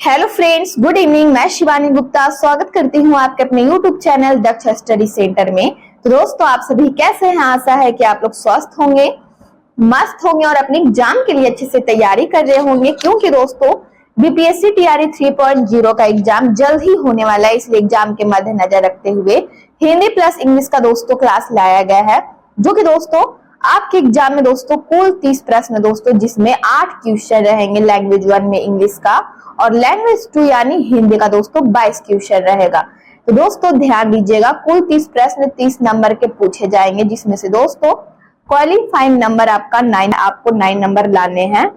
Hello friends, good evening. मैं शिवानी गुप्ता स्वागत करती हूँ आपके अपने यूट्यूब चैनल दक्ष स्टडी सेंटर में। तो दोस्तों, आप सभी कैसे हैं? आशा है कि आप लोग स्वस्थ होंगे, मस्त होंगे और अपने एग्जाम के लिए अच्छे से तैयारी कर रहे होंगे, क्योंकि दोस्तों बीपीएससी टीआरई 3.0 का एग्जाम जल्द ही होने वाला है। इसलिए एग्जाम के मद्देनजर रखते हुए हिंदी प्लस इंग्लिश का दोस्तों क्लास लाया गया है, जो कि दोस्तों आपके एग्जाम में दोस्तों कुल 30 प्रश्न दोस्तों, जिसमें 8 क्वेश्चन रहेंगे लैंग्वेज 1 में इंग्लिश का, और लैंग्वेज 2 यानी हिंदी का दोस्तों 22 क्वेश्चन रहेगा। तो दोस्तों ध्यान दीजिएगा, कुल 30 प्रश्न 30 नंबर के पूछे जाएंगे, जिसमें से दोस्तों क्वालिफाइंग नंबर आपका 9, आपको 9 नंबर लाने हैं।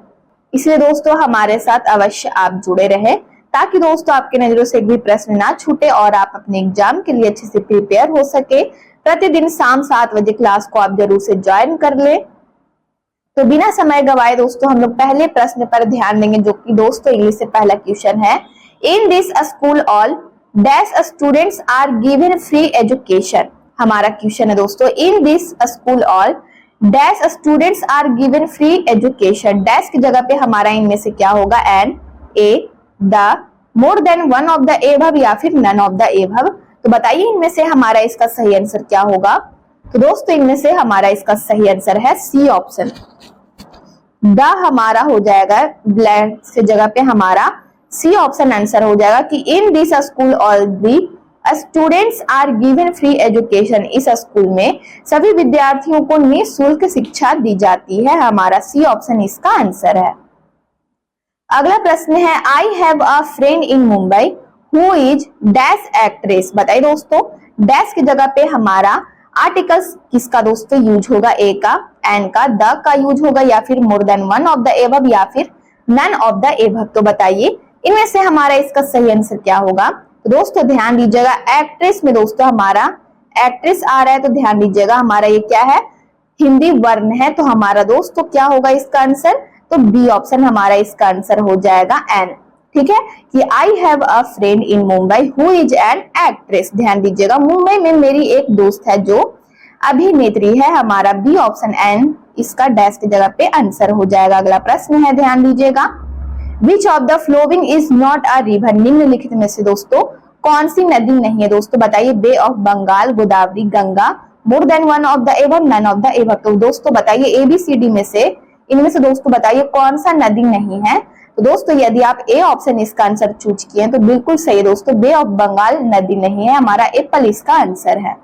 इसलिए दोस्तों हमारे साथ अवश्य आप जुड़े रहे, ताकि दोस्तों आपके नजरों से एक भी प्रश्न ना छूटे और आप अपने एग्जाम के लिए अच्छे से प्रिपेयर हो सके। प्रतिदिन शाम 7 बजे क्लास को आप जरूर से ज्वाइन कर ले। तो बिना समय गवाए दोस्तों हम लोग पहले प्रश्न पर ध्यान देंगे, जो कि दोस्तों इंग्लिश से पहला क्वेश्चन है। In this school all dash students are given free education. हमारा क्वेश्चन है दोस्तों, in this school all dash students are given free education. Dash की जगह पे हमारा इनमें से क्या होगा? An, a, the, more than one of the above या फिर नन ऑफ द एबव। तो बताइए इनमें से हमारा इसका सही आंसर क्या होगा? तो दोस्तों इनमें से हमारा इसका सही आंसर है सी ऑप्शन। द हमारा हो जाएगा, ब्लैंक से जगह पे हमारा सी ऑप्शन आंसर हो जाएगा कि in this school all the students are given free education. इस स्कूल में सभी विद्यार्थियों को निःशुल्क शिक्षा दी जाती है। हमारा सी ऑप्शन इसका आंसर है। अगला प्रश्न है, I have a friend in Mumbai who is dash actress. बताइए दोस्तों, डैश की जगह पे हमारा आर्टिकल्स किसका दोस्तों यूज होगा? ए का, एन का, द का यूज होगा, या फिर मोर than one of the above या फिर नन ऑफ द एबव। तो बताइए इनमें से हमारा इसका सही आंसर क्या होगा? तो दोस्तों ध्यान दीजिएगा, एक्ट्रेस में दोस्तों हमारा एक्ट्रेस आ रहा है, तो ध्यान दीजिएगा हमारा ये क्या है? हिंदी वर्ण है। तो हमारा दोस्तों क्या होगा इसका आंसर? तो बी ऑप्शन हमारा इसका आंसर हो जाएगा एन। ठीक है, कि I have a friend in Mumbai who is an actress. ध्यान दीजिएगा, मुंबई में मेरी एक दोस्त है जो अभिनेत्री है। हमारा बी ऑप्शन एन इसका डैश की जगह पे आंसर हो जाएगा। अगला प्रश्न है, ध्यान दीजिएगा, which of the following is not a river. निम्नलिखित में से दोस्तों कौन सी नदी नहीं है? दोस्तों बताइए, bay of Bengal, Godavari, Ganga, more than one of the above, none of the above. तो दोस्तों बताइए ABCD में से इनमें से दोस्तों बताइए कौन सा नदी नहीं है? तो दोस्तों यदि आप ए ऑप्शन इसका आंसर चूज किए हैं तो बिल्कुल सही है दोस्तों, बे ऑफ बंगाल नदी नहीं है। हमारा एप्पल इसका आंसर है।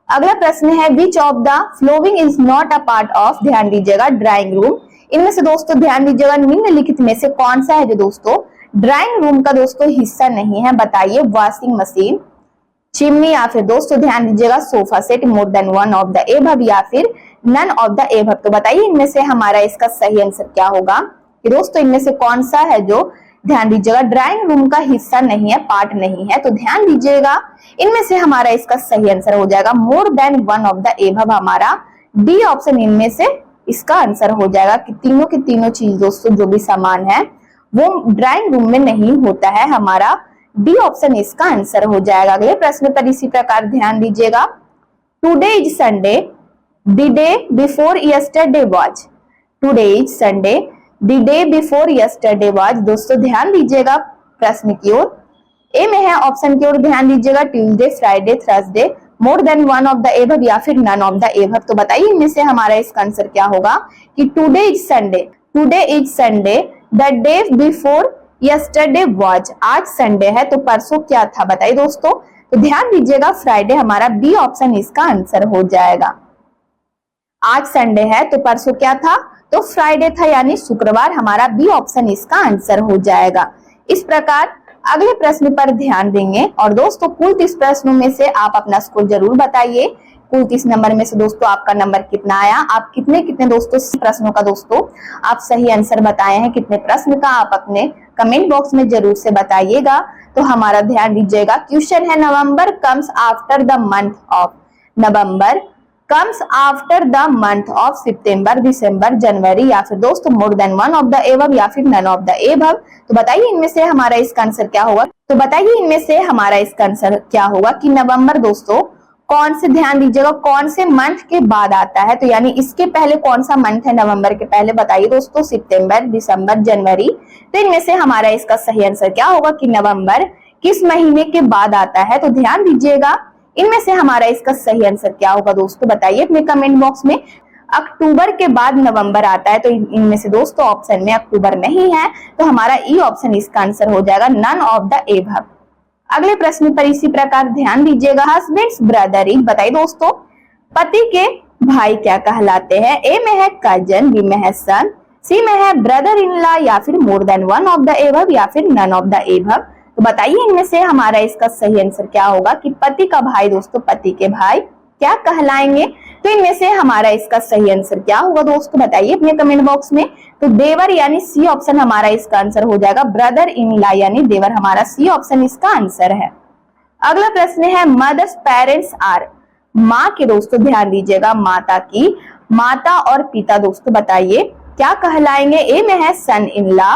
अगला प्रश्न है, which of the following is not a part of. ध्यान दीजिएगा, ड्राइंग रूम। इनमें से दोस्तों ध्यान दीजिएगा, निम्नलिखित में से कौन सा है जो दोस्तों ड्राइंग रूम का दोस्तों हिस्सा नहीं है? बताइए, वॉशिंग मशीन, चिमनी, या फिर दोस्तों ध्यान दीजिएगा sofa set, more than one of the above या फिर नन ऑफ द एबव। तो बताइए इनमें से हमारा इसका सही आंसर क्या होगा? कि दोस्तों इनमें से कौन सा है जो ध्यान दीजिएगा ड्राइंग रूम का हिस्सा नहीं है, पार्ट नहीं है? तो ध्यान दीजिएगा इनमें से हमारा इसका सही आंसर हो जाएगा मोर than one of the above. हमारा डी ऑप्शन इनमें से इसका आंसर हो जाएगा कि तीनों की तीनों चीज दोस्तों जो भी सामान है वो ड्राइंग रूम में नहीं होता है। हमारा डी ऑप्शन इसका आंसर हो जाएगा। अगले प्रश्न पर इसी प्रकार ध्यान दीजिएगा, today is Sunday, the day before yesterday was. Today is Sunday, the day before yesterday was. दोस्तों ध्यान दीजिएगा प्रश्न की ओर, ए में है ऑप्शन की ओर ध्यान दीजिएगा, Tuesday, Friday, Thursday, more than one of the above या फिर नन ऑफ द एबव। तो बताइए इनमें से हमारा इसका आंसर क्या होगा? कि today is Sunday, today is Sunday, the day before yesterday was. आज संडे है तो परसों क्या था? बताइए दोस्तों। तो ध्यान दीजिएगा फ्राइडे, हमारा बी ऑप्शन इसका आंसर हो जाएगा। आज संडे है तो परसों क्या था? तो फ्राइडे था, यानी शुक्रवार। हमारा बी ऑप्शन इसका आंसर हो जाएगा। इस प्रकार अगले प्रश्न पर ध्यान देंगे। और दोस्तों कुल 30 प्रश्नों में से आप अपना स्कोर जरूर बताइए। कुल 30 नंबर में से दोस्तों आपका नंबर कितना आया? आप कितने दोस्तों प्रश्नों का दोस्तों आप सही आंसर बताए हैं? कितने प्रश्न का आप अपने कमेंट बॉक्स में जरूर से बताइएगा। तो हमारा ध्यान दीजिएगा, क्वेश्चन है, November comes after the month of. November comes after the month of September, December, January, या फिर दोस्तों more than one of the above या फिर नन ऑफ द एबव। तो बताइए इनमें से हमारा इसका आंसर क्या होगा? तो बताइए इनमें से हमारा इसका आंसर क्या होगा? कि नवंबर दोस्तों कौन से, ध्यान दीजिएगा, कौन से मंथ के बाद आता है, तो यानी इसके पहले कौन सा मंथ है नवंबर के पहले, बताइए दोस्तों। सितंबर, दिसंबर, जनवरी। तो इनमें से हमारा इसका सही आंसर क्या होगा कि नवंबर किस महीने के बाद आता है, तो ध्यान दीजिएगा इनमें से हमारा इसका सही आंसर क्या होगा दोस्तों, बताइए अपने कमेंट बॉक्स में। अक्टूबर के बाद नवंबर आता है, तो इनमें से दोस्तों ऑप्शन में अक्टूबर नहीं है, तो हमारा ई ऑप्शन इसका आंसर हो जाएगा, नन ऑफ द एबव। अगले प्रश्न पर इसी प्रकार ध्यान दीजिएगा, हस्बैंड्स ब्रदर इज, बताइए दोस्तों पति के भाई क्या कहलाते हैं। ए में है कजन, बी में है सन, सी में है ब्रदर इन लॉ, या फिर मोर than one of the above, या फिर नन ऑफ द एबव। तो बताइए इनमें से हमारा इसका सही आंसर क्या होगा कि पति का भाई दोस्तों, पति के भाई क्या कहलाएंगे। तो इनमें से हमारा इसका सही आंसर क्या होगा दोस्तों, बताइए अपने कमेंट बॉक्स में। तो देवर यानी सी ऑप्शन हमारा इसका आंसर हो जाएगा, ब्रदर इन लॉ यानी देवर हमारा सी ऑप्शन इसका आंसर है। अगला प्रश्न है मदर्स पेरेंट्स आर, माँ के दोस्तों ध्यान दीजिएगा, माता की माता और पिता दोस्तों बताइए क्या कहलाएंगे। ए में है son in law,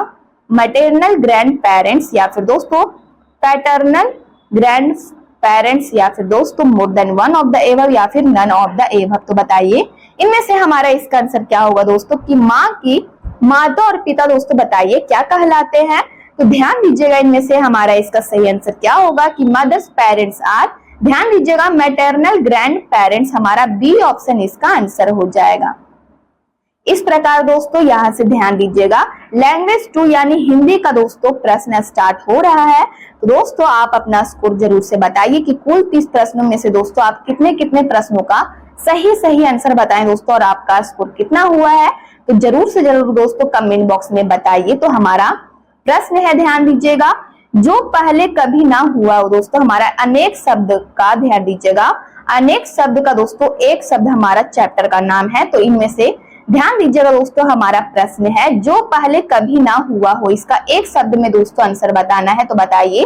maternal grandparents, या फिर दोस्तों पैटर्नल ग्रैंड पेरेंट्स, या फिर दोस्तों more than one of the above, या फिर नन ऑफ द एबव। तो बताइए इनमें से हमारा इसका आंसर क्या होगा दोस्तों कि माँ की माता और पिता दोस्तों बताइए क्या कहलाते हैं। तो ध्यान दीजिएगा इनमें से हमारा इसका सही आंसर क्या होगा कि मदर्स पेरेंट्स आर, ध्यान दीजिएगा मैटरनल ग्रैंड पेरेंट्स हमारा बी ऑप्शन इसका आंसर हो जाएगा। इस प्रकार दोस्तों यहाँ से ध्यान दीजिएगा लैंग्वेज 2 यानी हिंदी का दोस्तों प्रश्न स्टार्ट हो रहा है। तो दोस्तों आप अपना स्कोर जरूर से बताइए कि कुल 30 प्रश्नों में से दोस्तों आप कितने कितने प्रश्नों का सही आंसर बताएं दोस्तों, और आपका स्कोर कितना हुआ है तो जरूर से जरूर दोस्तों कमेंट बॉक्स में बताइए। तो हमारा प्रश्न है, ध्यान दीजिएगा, जो पहले कभी ना हुआ हो दोस्तों, हमारा अनेक शब्द का ध्यान दीजिएगा, अनेक शब्द का दोस्तों एक शब्द हमारा चैप्टर का नाम है। तो इनमें से ध्यान दीजिएगा दोस्तों हमारा प्रश्न है जो पहले कभी ना हुआ हो, इसका एक शब्द में दोस्तों आंसर बताना है। तो बताइए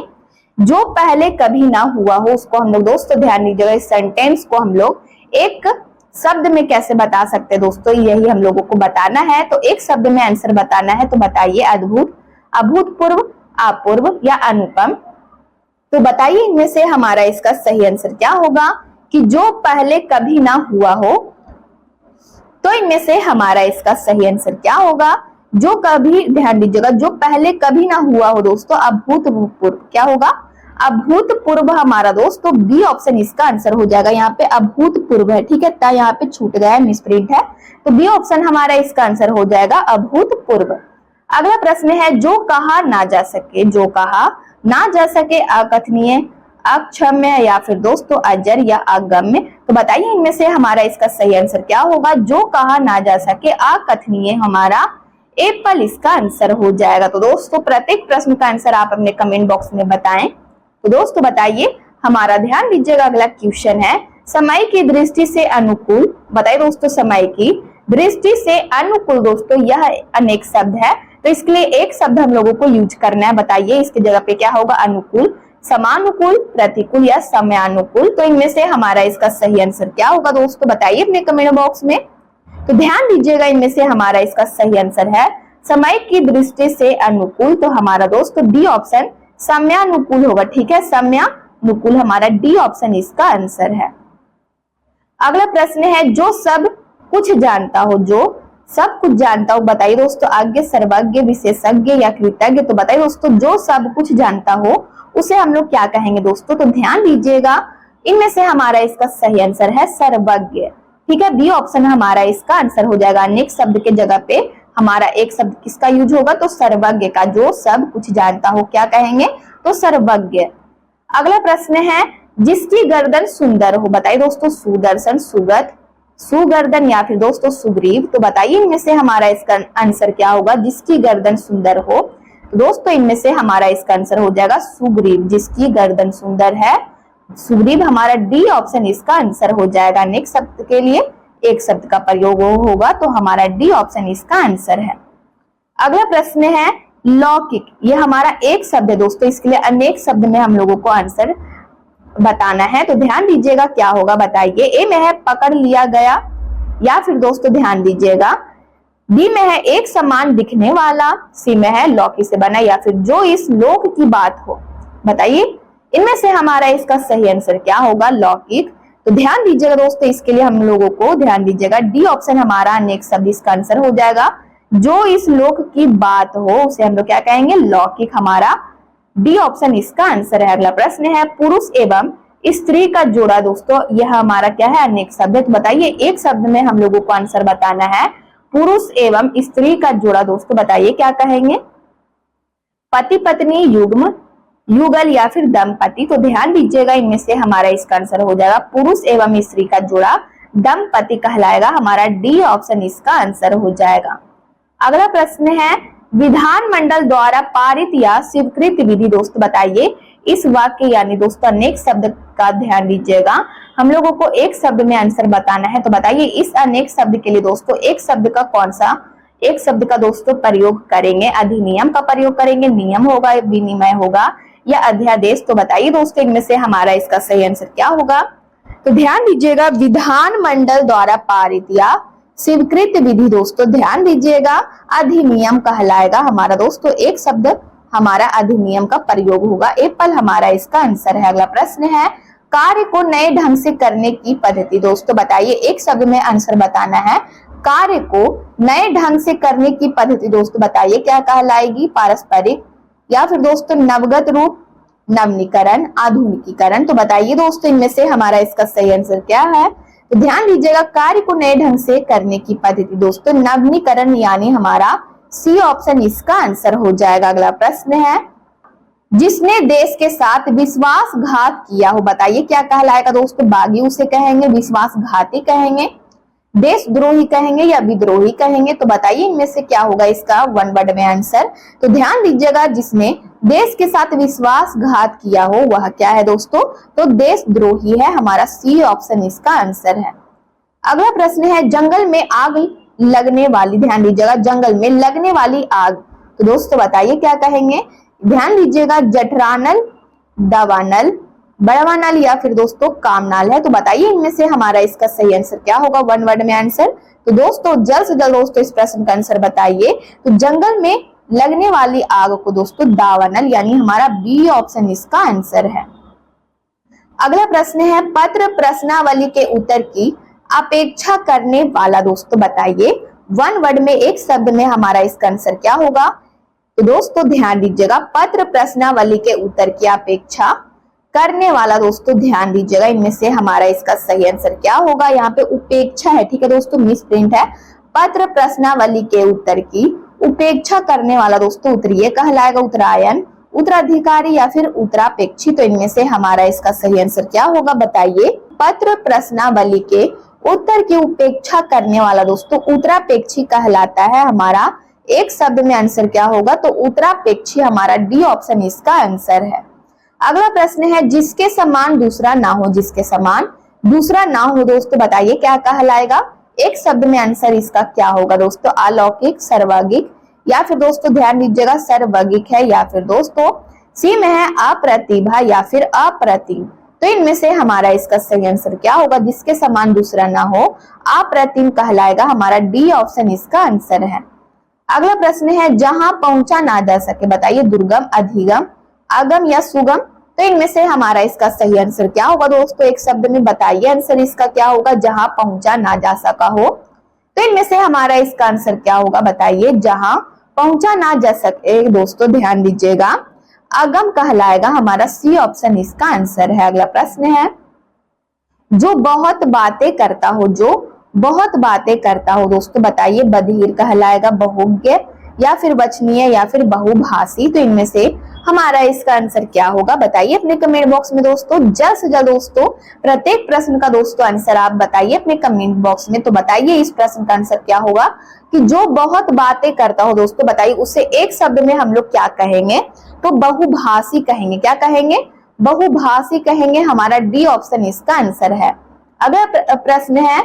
जो पहले कभी ना हुआ हो उसको हम लोग दोस्तों ध्यान दीजिएगा, इस सेंटेंस को हम लोग एक शब्द में कैसे बता सकते हैं दोस्तों, यही हम लोगों को बताना है। तो एक शब्द में आंसर बताना है। तो बताइए अद्भुत, अभूतपूर्व, अपूर्व या अनुपम। तो बताइए इनमें से हमारा इसका सही आंसर क्या होगा कि जो पहले कभी ना हुआ हो। तो इनमें से हमारा इसका सही आंसर क्या होगा, जो कभी, ध्यान दीजिएगा, जो पहले कभी ना हुआ हो दोस्तों, अभूतपूर्व क्या होगा, अभूतपूर्व हमारा दोस्तों बी ऑप्शन इसका आंसर हो जाएगा। यहाँ पे अभूतपूर्व है, ठीक है, यहाँ पे छूट गया है, मिसप्रिंट है, तो बी ऑप्शन हमारा इसका आंसर हो जाएगा अभूतपूर्व। अगला प्रश्न है जो कहा ना जा सके, जो कहा ना जा सके, अकथनीय, अक्षम्य या फिर दोस्तों अजर या अगम्य। तो बताइए इनमें से हमारा इसका सही आंसर क्या होगा, जो कहा ना जा सके, अकथनीय हमारा एप्पल इसका आंसर हो जाएगा। तो दोस्तों प्रत्येक प्रश्न का आंसर आप अपने कमेंट बॉक्स में बताएं। तो दोस्तों बताइए हमारा, ध्यान दीजिएगा, अगला क्वेश्चन है समय की दृष्टि से अनुकूल, बताइए दोस्तों समय की दृष्टि से अनुकूल दोस्तों यह अनेक शब्द है, तो इसके लिए एक शब्द हम लोगों को यूज करना है। बताइए इसकी जगह पे क्या होगा, अनुकूल, समानुकूल, प्रतिकूल या समयानुकूल। तो इनमें से हमारा इसका सही आंसर क्या होगा दोस्तों, बताइए अपने कमेंट बॉक्स में। तो ध्यान दीजिएगा इनमें से हमारा इसका सही आंसर है समय की दृष्टि से अनुकूल। तो हमारा दोस्तों डी ऑप्शन समयानुकूल होगा, ठीक है, समयानुकूल हमारा डी ऑप्शन इसका आंसर है। अगला प्रश्न है जो सब कुछ जानता हो, जो सब कुछ जानता हो, बताइए दोस्तों अज्ञ, सर्वज्ञ, विशेषज्ञ या कृतज्ञ। तो बताइए दोस्तों जो सब कुछ जानता हो उसे हम लोग क्या कहेंगे दोस्तों। तो ध्यान दीजिएगा इनमें से हमारा इसका सही आंसर है सर्वज्ञ, ठीक है, बी ऑप्शन हमारा इसका आंसर हो जाएगा। अनेक शब्द के जगह पे हमारा एक शब्द किसका यूज होगा, तो सर्वज्ञ का, जो सब कुछ जानता हो क्या कहेंगे, तो सर्वज्ञ। अगला प्रश्न है जिसकी गर्दन सुंदर हो, बताइए दोस्तों सुदर्शन, सुगत, सुगर्दन या फिर दोस्तों सुग्रीव। तो बताइए इनमें से हमारा इसका आंसर क्या होगा, जिसकी गर्दन सुंदर हो। तो दोस्तों इनमें से हमारा इसका आंसर हो जाएगा सुग्रीव, जिसकी गर्दन सुंदर है, सुग्रीव हमारा डी ऑप्शन इसका आंसर हो जाएगा। नेक्स्ट शब्द के लिए एक शब्द का प्रयोग होगा, तो हमारा डी ऑप्शन इसका आंसर है। अगला प्रश्न है लौकिक, ये हमारा एक शब्द है दोस्तों, इसके लिए अनेक शब्द में हम लोगों को आंसर बताना है। तो ध्यान दीजिएगा क्या होगा, बताइए। ए में है पकड़ लिया गया, या फिर दोस्तों ध्यान दीजिएगा बी में है एक समान दिखने वाला, सी में है लौकी से बना, या फिर जो इस लोक की बात हो। बताइए इनमें से हमारा इसका सही आंसर क्या होगा, लौकिक। तो ध्यान दीजिएगा दोस्तों, इसके लिए हम लोगों को ध्यान दीजिएगा डी ऑप्शन हमारा अनेक शब्द इसका आंसर हो जाएगा। जो इस लोक की बात हो उसे हम लोग क्या कहेंगे, लौकिक, हमारा डी ऑप्शन इसका आंसर है। अगला प्रश्न है पुरुष एवं स्त्री का जोड़ा दोस्तों, यह हमारा क्या है, अनेक शब्द है। तो बताइए एक शब्द में हम लोगों को आंसर बताना है। पुरुष एवं स्त्री का जोड़ा दोस्तों बताइए क्या कहेंगे, पति पत्नी, युग्म, युगल या फिर दंपति। तो ध्यान दीजिएगा इनमें से हमारा इसका आंसर हो जाएगा पुरुष एवं स्त्री का जोड़ा दंपति कहलाएगा, हमारा डी ऑप्शन इसका आंसर हो जाएगा। अगला प्रश्न है विधानमंडल द्वारा पारित या स्वीकृत विधि दोस्तों बताइए इस वाक्य यानी दोस्तों अनेक शब्द का ध्यान दीजिएगा, हम लोगों को एक शब्द में आंसर बताना है। तो बताइए इस अनेक शब्द के लिए दोस्तों एक शब्द का कौन सा एक शब्द का दोस्तों प्रयोग करेंगे, अधिनियम का प्रयोग करेंगे, नियम होगा, विनिमय होगा या अध्यादेश। तो बताइए दोस्तों इनमें से हमारा इसका सही आंसर क्या होगा। तो ध्यान दीजिएगा विधानमंडल द्वारा पारित या स्वीकृत विधि दोस्तों ध्यान दीजिएगा अधिनियम कहलाएगा, हमारा दोस्तों एक शब्द हमारा अधिनियम का प्रयोग होगा, एप्पल हमारा इसका आंसर है। अगला प्रश्न है कार्य को नए ढंग से करने की पद्धति दोस्तों बताइए एक शब्द में आंसर बताना है। कार्य को नए ढंग से करने की पद्धति दोस्तों बताइए क्या कहलाएगी, पारस्परिक या फिर दोस्तों नवगत रूप, नवीनीकरण, आधुनिकीकरण। तो बताइए दोस्तों इनमें से हमारा इसका सही आंसर क्या है। तो ध्यान दीजिएगा कार्य को नए ढंग से करने की पद्धति दोस्तों नवीनीकरण यानी हमारा सी ऑप्शन इसका आंसर हो जाएगा। अगला प्रश्न है जिसने देश के साथ विश्वासघात किया हो बताइए क्या कहलाएगा दोस्तों, बागी उसे कहेंगे, विश्वासघाती कहेंगे, देशद्रोही कहेंगे या विद्रोही कहेंगे। तो बताइए इनमें से क्या होगा इसका वन वर्ड में आंसर। तो ध्यान दीजिएगा जिसने देश के साथ विश्वासघात किया हो वह क्या है दोस्तों, तो देशद्रोही है, हमारा सी ऑप्शन इसका आंसर है। अगला प्रश्न है जंगल में आग लगने वाली, ध्यान दीजिएगा जंगल में लगने वाली आग, तो दोस्तों बताइए क्या कहेंगे। ध्यान दीजिएगा जठरानल, दवानल, बड़वानल या फिर दोस्तों कामनाल है। तो बताइए इनमें से हमारा इसका सही आंसर क्या होगा वन वर्ड में आंसर। तो दोस्तों जल्द से जल्द दोस्तों इस प्रश्न का आंसर बताइए। तो जंगल में लगने वाली आग को दोस्तों दावानल यानी हमारा बी ऑप्शन इसका आंसर है। अगला प्रश्न है पत्र प्रश्नावली के उत्तर की अपेक्षा करने वाला दोस्तों बताइए वन वर्ड में एक शब्द में हमारा इसका आंसर क्या होगा। तो दोस्तों ध्यान दीजिएगा पत्र प्रश्नावली के उत्तर की अपेक्षा करने वाला दोस्तों ध्यान दीजिएगा इनमें से हमारा इसका सही आंसर क्या होगा। यहाँ पे उपेक्षा है, ठीक है दोस्तों, मिस प्रिंट है। पत्र प्रश्नावली के उत्तर की उपेक्षा करने वाला दोस्तों उत्तरीय कहलाएगा, उत्तरायण, उत्तराधिकारी या फिर उत्तरापेक्षी। तो इनमें से हमारा इसका सही आंसर क्या होगा बताइए। पत्र प्रश्नावली के उत्तर की उपेक्षा करने वाला दोस्तों उत्तरापेक्षी कहलाता है, हमारा एक शब्द में आंसर क्या होगा। तो उत्तरापेक्षी हमारा डी ऑप्शन इसका आंसर है। अगला प्रश्न है जिसके समान दूसरा ना हो, जिसके समान दूसरा ना हो दोस्तों बताइए क्या कहलाएगा। एक शब्द में आंसर इसका क्या होगा दोस्तों, अलौकिक, सर्वागिक या फिर दोस्तों ध्यान दीजिएगा सर्वगिक है या फिर दोस्तों सी में है अप्रतिभा या फिर अप्रतिम। तो इनमें से हमारा इसका सही आंसर क्या होगा, जिसके समान दूसरा ना हो अप्रतिम कहलाएगा, हमारा डी ऑप्शन इसका आंसर है। अगला प्रश्न है जहां पहुंचा ना जा सके बताइए दुर्गम, अधिगम, अगम या सुगम। तो इनमें से हमारा इसका सही आंसर क्या होगा दोस्तों, एक शब्द में बताइए आंसर इसका क्या होगा, जहां पहुंचा ना जा सका हो। तो इनमें से हमारा इसका आंसर क्या होगा बताइए, जहां पहुंचा ना जा सके दोस्तों ध्यान दीजिएगा अगम कहलाएगा, हमारा सी ऑप्शन इसका आंसर है। अगला प्रश्न है जो बहुत बातें करता हो, जो बहुत बातें करता हो दोस्तों बताइए बधिर कहलाएगा, बहुज्ञ या फिर वचनीय या फिर बहुभाषी। तो इनमें से हमारा इसका आंसर क्या होगा बताइए अपने कमेंट बॉक्स में दोस्तों। जल्द से जल्द दोस्तों प्रत्येक प्रश्न का दोस्तों आंसर आप बताइए अपने कमेंट बॉक्स में। तो बताइए इस प्रश्न का आंसर क्या होगा कि जो बहुत बातें करता हो दोस्तों बताइए उसे एक शब्द में हम लोग क्या कहेंगे, तो बहुभाषी कहेंगे। क्या कहेंगे, बहुभाषी कहेंगे, हमारा डी ऑप्शन इसका आंसर है। अगला प्रश्न है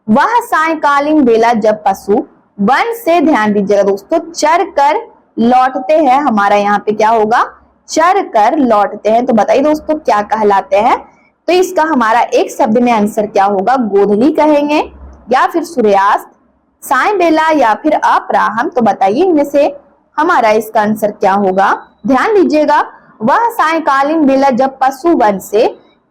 वह सायकालीन बेला जब पशु वन से ध्यान दीजिएगा दोस्तों चर कर लौटते हैं, हमारा यहाँ पे क्या होगा, चर कर लौटते हैं। तो बताइए दोस्तों क्या कहलाते हैं। तो इसका हमारा एक शब्द में आंसर क्या होगा, गोधली कहेंगे या फिर सूर्यास्त, साय बेला या फिर अपराह्न। तो बताइए इनमें से हमारा इसका आंसर क्या होगा। ध्यान दीजिएगा वह सायकालीन बेला जब पशु वन से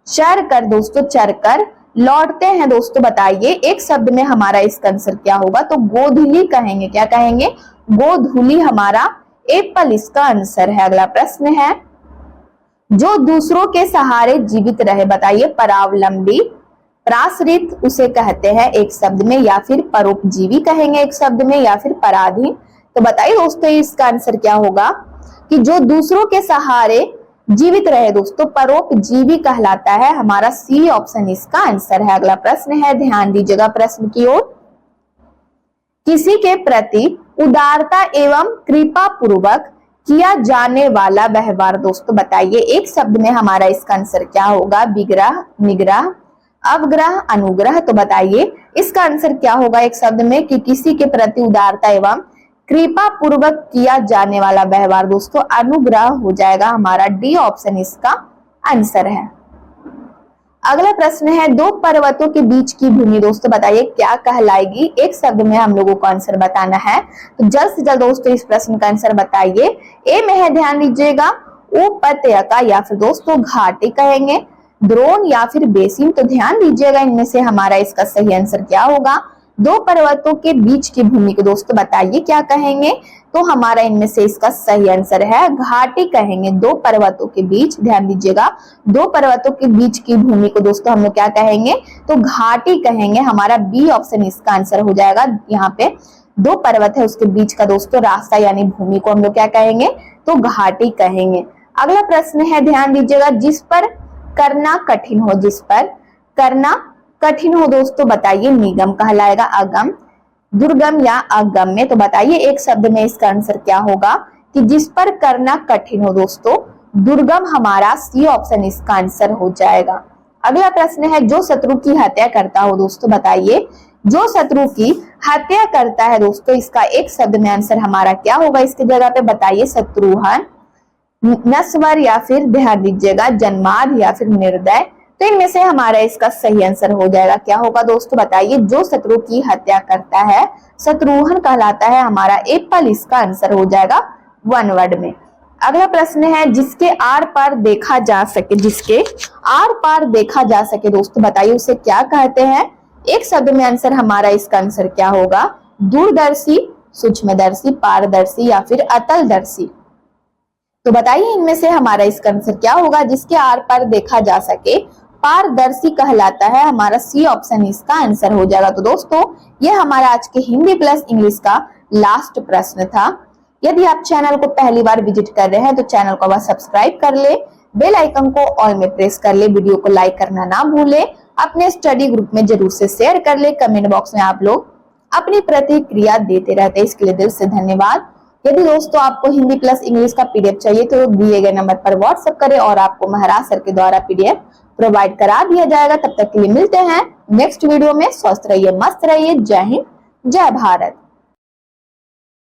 चर कर दोस्तों चर कर लौटते हैं दोस्तों, बताइए एक शब्द में हमारा इसका आंसर क्या होगा? तो गोधूली कहेंगे। क्या कहेंगे? गोधूली हमारा एप्पल इसका आंसर है। अगला प्रश्न है, जो दूसरों के सहारे जीवित रहे, बताइए परावलंबी, पराश्रित उसे कहते हैं एक शब्द में, या फिर परोपजीवी कहेंगे एक शब्द में, या फिर पराधीन। तो बताइए दोस्तों इसका आंसर क्या होगा? कि जो दूसरों के सहारे जीवित रहे दोस्तों, परोपजीवी कहलाता है। हमारा सी ऑप्शन इसका आंसर है। अगला प्रश्न है, ध्यान दीजिएगा प्रश्न की ओर। किसी के प्रति उदारता एवं कृपा पूर्वक किया जाने वाला व्यवहार दोस्तों, बताइए एक शब्द में हमारा इसका आंसर क्या होगा? विग्रह, निग्रह, अवग्रह, अनुग्रह। तो बताइए इसका आंसर क्या होगा एक शब्द में? कि किसी के प्रति उदारता एवं कृपा पूर्वक किया जाने वाला व्यवहार दोस्तों अनुग्रह हो जाएगा। हमारा डी ऑप्शन इसका आंसर है। अगला प्रश्न है, दो पर्वतों के बीच की भूमि दोस्तों, बताइए क्या कहलाएगी? एक शब्द में हम लोगों को आंसर बताना है। तो जल्द से जल्द दोस्तों इस प्रश्न का आंसर बताइए। ए में है, ध्यान दीजिएगा, उपत्यका या फिर दोस्तों घाटी कहेंगे, द्रोण या फिर बेसिन। तो ध्यान दीजिएगा इनमें से हमारा इसका सही आंसर क्या होगा? दो पर्वतों के बीच की भूमि को दोस्तों बताइए क्या कहेंगे? तो हमारा इनमें से इसका सही आंसर है घाटी कहेंगे। दो पर्वतों के बीच, ध्यान दीजिएगा, दो पर्वतों के बीच की भूमि को दोस्तों हम लोग क्या कहेंगे? तो घाटी कहेंगे। हमारा बी ऑप्शन इसका आंसर हो जाएगा। यहाँ पे दो पर्वत है उसके बीच का दोस्तों रास्ता यानी भूमि को हम लोग क्या कहेंगे? तो घाटी कहेंगे। अगला प्रश्न है, ध्यान दीजिएगा, जिस पर करना कठिन हो, जिस पर करना कठिन हो दोस्तों, बताइए निगम कहलाएगा, अगम, दुर्गम या अगम्य। तो बताइए एक शब्द में इसका आंसर क्या होगा? कि जिस पर करना कठिन हो दोस्तों, दुर्गम हमारा सी ऑप्शन इसका आंसर हो जाएगा। अगला प्रश्न है, जो शत्रु की हत्या करता हो दोस्तों, बताइए जो शत्रु की हत्या करता है दोस्तों, इसका एक शब्द में आंसर हमारा क्या होगा? इसकी जगह पे बताइए शत्रुहन, नस्वर या फिर ध्यान दीजिएगा जन्माद या फिर निर्दय। तो इनमें से हमारा इसका सही आंसर हो जाएगा क्या होगा दोस्तों? बताइए जो शत्रु की हत्या करता है शत्रुहन कहलाता है। हमारा एप्पल इसका आंसर हो जाएगा वन वर्ड में। अगला प्रश्न है, जिसके आर पार देखा जा सके, जिसके आर पार देखा जा सके दोस्तों, बताइए उसे क्या कहते हैं? एक शब्द में आंसर हमारा इसका आंसर क्या होगा? दूरदर्शी, सूक्ष्मदर्शी, पारदर्शी या फिर अतलदर्शी। तो बताइए इनमें से हमारा इसका आंसर क्या होगा? जिसके आर पार देखा जा सके पारदर्शी कहलाता है। हमारा सी ऑप्शन इसका आंसर हो जाएगा। तो दोस्तों ये हमारा आज के हिंदी प्लस इंग्लिश का लास्ट प्रश्न था। यदि आप चैनल को पहली बार विजिट कर रहे हैं तो चैनल को सब्सक्राइब कर ले, बेल आइकन को ऑल में प्रेस कर ले, वीडियो को लाइक करना ना भूले, अपने स्टडी ग्रुप में जरूर से शेयर कर ले। कमेंट बॉक्स में आप लोग अपनी प्रतिक्रिया देते रहते हैं, इसके लिए दिल से धन्यवाद। यदि दोस्तों आपको हिंदी प्लस इंग्लिश का पीडीएफ चाहिए तो दिए गए नंबर पर व्हाट्सएप करें और आपको महाराज सर के द्वारा पीडीएफ प्रोवाइड करा दिया जाएगा। तब तक के लिए मिलते हैं नेक्स्ट वीडियो में। स्वस्थ रहिए, मस्त रहिए। जय हिंद, जय भारत।